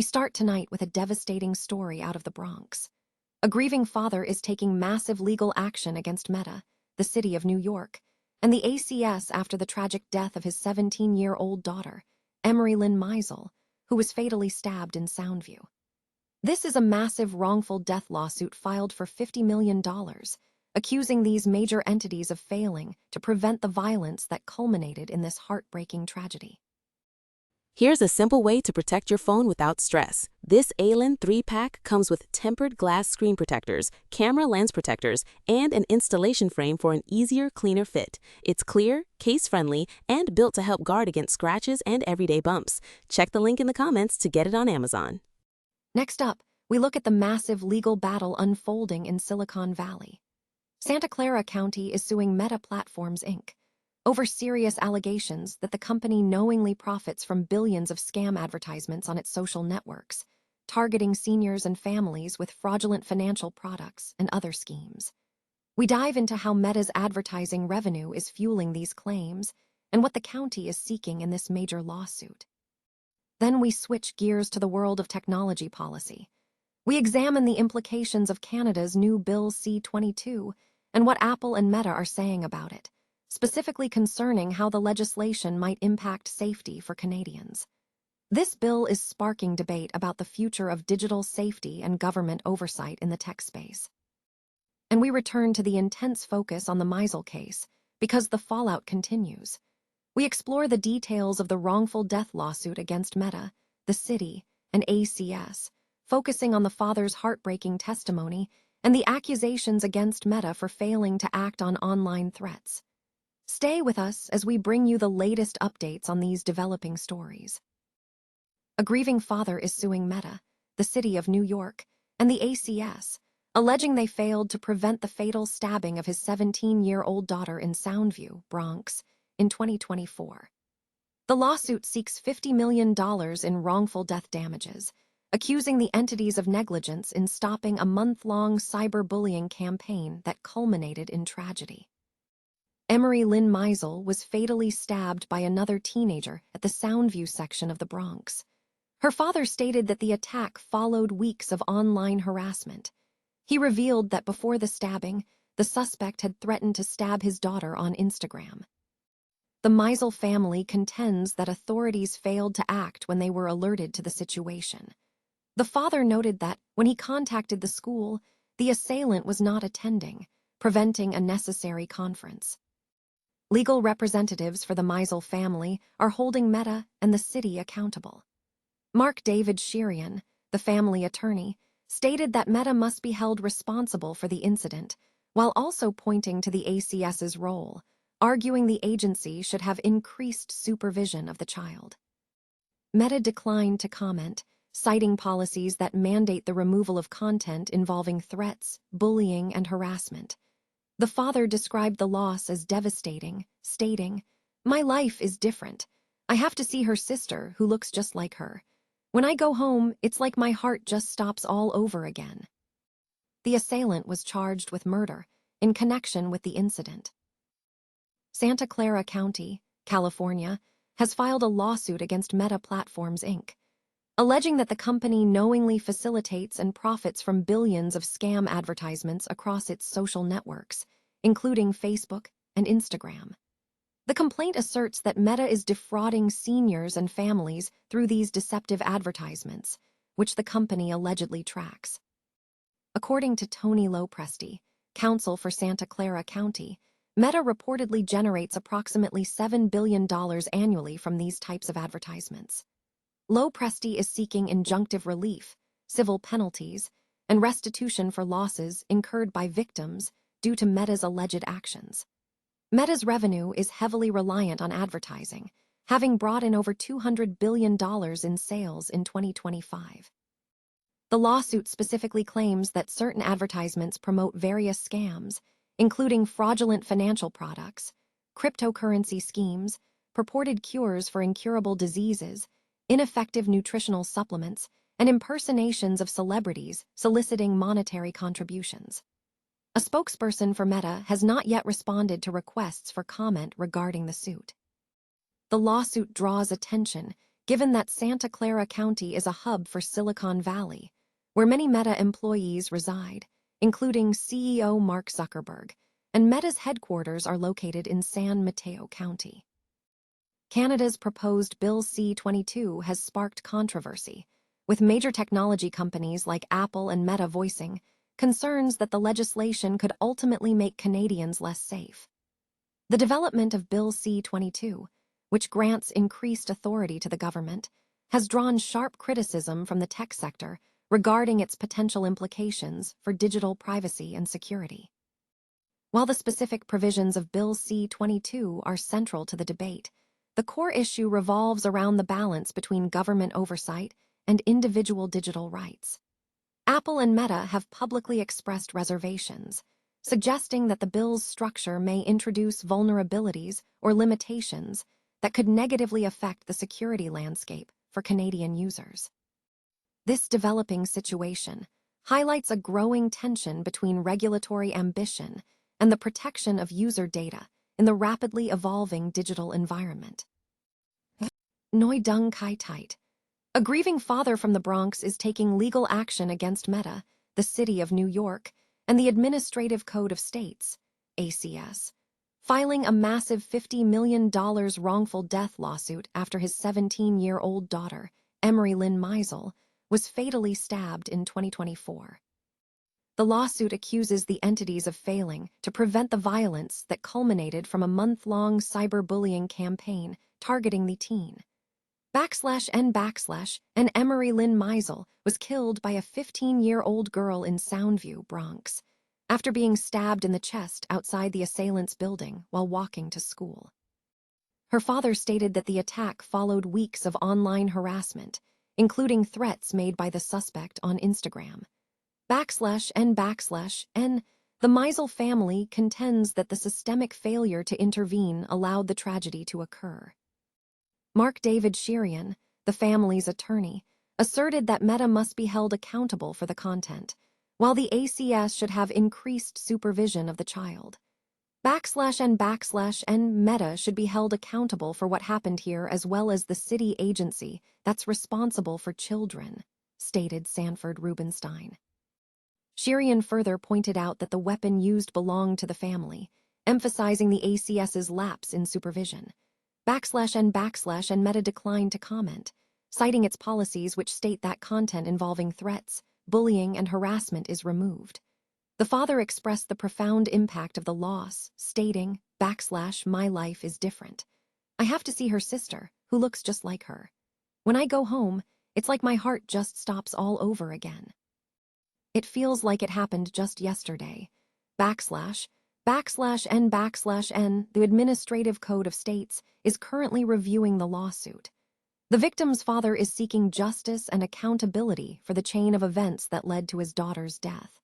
We start tonight with a devastating story out of the Bronx. A grieving father is taking massive legal action against Meta, the city of New York, and the ACS after the tragic death of his 17-year-old daughter, Emery Lynn Meisel, who was fatally stabbed in Soundview. This is a massive wrongful death lawsuit filed for $50 million, accusing these major entities of failing to prevent the violence that culminated in this heartbreaking tragedy. Here's a simple way to protect your phone without stress. This ALEN 3-pack comes with tempered glass screen protectors, camera lens protectors, and an installation frame for an easier, cleaner fit. It's clear, case-friendly, and built to help guard against scratches and everyday bumps. Check the link in the comments to get it on Amazon. Next up, we look at the massive legal battle unfolding in Silicon Valley. Santa Clara County is suing Meta Platforms, Inc. over serious allegations that the company knowingly profits from billions of scam advertisements on its social networks, targeting seniors and families with fraudulent financial products and other schemes. We dive into how Meta's advertising revenue is fueling these claims and what the county is seeking in this major lawsuit. Then we switch gears to the world of technology policy. We examine the implications of Canada's new Bill C-22 and what Apple and Meta are saying about it, specifically concerning how the legislation might impact safety for Canadians. This bill is sparking debate about the future of digital safety and government oversight in the tech space. And we return to the intense focus on the Meisel case, because the fallout continues. We explore the details of the wrongful death lawsuit against Meta, the city, and ACS, focusing on the father's heartbreaking testimony and the accusations against Meta for failing to act on online threats. Stay with us as we bring you the latest updates on these developing stories. A grieving father is suing Meta, the city of New York, and the ACS, alleging they failed to prevent the fatal stabbing of his 17-year-old daughter in Soundview, Bronx, in 2024. The lawsuit seeks $50 million in wrongful death damages, accusing the entities of negligence in stopping a month-long cyberbullying campaign that culminated in tragedy. Emery Lynn Meisel was fatally stabbed by another teenager at the Soundview section of the Bronx. Her father stated that the attack followed weeks of online harassment. He revealed that before the stabbing, the suspect had threatened to stab his daughter on Instagram. The Meisel family contends that authorities failed to act when they were alerted to the situation. The father noted that, when he contacted the school, the assailant was not attending, preventing a necessary conference. Legal representatives for the Meisel family are holding Meta and the city accountable. Mark David Sherian, the family attorney, stated that Meta must be held responsible for the incident, while also pointing to the ACS's role, arguing the agency should have increased supervision of the child. Meta declined to comment, citing policies that mandate the removal of content involving threats, bullying, and harassment. The father described the loss as devastating, stating, "My life is different. I have to see her sister, who looks just like her. When I go home, it's like my heart just stops all over again." The assailant was charged with murder in connection with the incident. Santa Clara County, California, has filed a lawsuit against Meta Platforms, Inc., alleging that the company knowingly facilitates and profits from billions of scam advertisements across its social networks, including Facebook and Instagram. The complaint asserts that Meta is defrauding seniors and families through these deceptive advertisements, which the company allegedly tracks. According to Tony Lopresti, counsel for Santa Clara County, Meta reportedly generates approximately $7 billion annually from these types of advertisements. Lopresti is seeking injunctive relief, civil penalties, and restitution for losses incurred by victims due to Meta's alleged actions. Meta's revenue is heavily reliant on advertising, having brought in over $200 billion in sales in 2025. The lawsuit specifically claims that certain advertisements promote various scams, including fraudulent financial products, cryptocurrency schemes, purported cures for incurable diseases, ineffective nutritional supplements, and impersonations of celebrities soliciting monetary contributions. A spokesperson for Meta has not yet responded to requests for comment regarding the suit. The lawsuit draws attention, given that Santa Clara County is a hub for Silicon Valley, where many Meta employees reside, including CEO Mark Zuckerberg, and Meta's headquarters are located in San Mateo County. Canada's proposed Bill C-22 has sparked controversy, with major technology companies like Apple and Meta voicing concerns that the legislation could ultimately make Canadians less safe. The development of Bill C-22, which grants increased authority to the government, has drawn sharp criticism from the tech sector regarding its potential implications for digital privacy and security. While the specific provisions of Bill C-22 are central to the debate, the core issue revolves around the balance between government oversight and individual digital rights. Apple and Meta have publicly expressed reservations, suggesting that the bill's structure may introduce vulnerabilities or limitations that could negatively affect the security landscape for Canadian users. This developing situation highlights a growing tension between regulatory ambition and the protection of user data in the rapidly evolving digital environment. Noi Dung Kai Tait. A grieving father from the Bronx is taking legal action against Meta, the City of New York, and the Administrative Code of States, ACS, filing a massive $50 million wrongful death lawsuit after his 17-year-old daughter, Emery Lynn Meisel, was fatally stabbed in 2024. The lawsuit accuses the entities of failing to prevent the violence that culminated from a month-long cyberbullying campaign targeting the teen. And Emery Lynn Meisel was killed by a 15-year-old girl in Soundview, Bronx, after being stabbed in the chest outside the assailant's building while walking to school. Her father stated that the attack followed weeks of online harassment, including threats made by the suspect on Instagram. The Meisel family contends that the systemic failure to intervene allowed the tragedy to occur. Mark David Sherian, the family's attorney, asserted that Meta must be held accountable for the content, while the ACS should have increased supervision of the child. And Meta should be held accountable for what happened here as well as the city agency that's responsible for children, stated Sanford Rubenstein. Sherian further pointed out that the weapon used belonged to the family, emphasizing the ACS's lapse in supervision. And Meta declined to comment, citing its policies which state that content involving threats, bullying, and harassment is removed. The father expressed the profound impact of the loss, stating, "My life is different. I have to see her sister, who looks just like her. When I go home, it's like my heart just stops all over again. It feels like it happened just yesterday. The Administrative Code of States is currently reviewing the lawsuit. The victim's father is seeking justice and accountability for the chain of events that led to his daughter's death.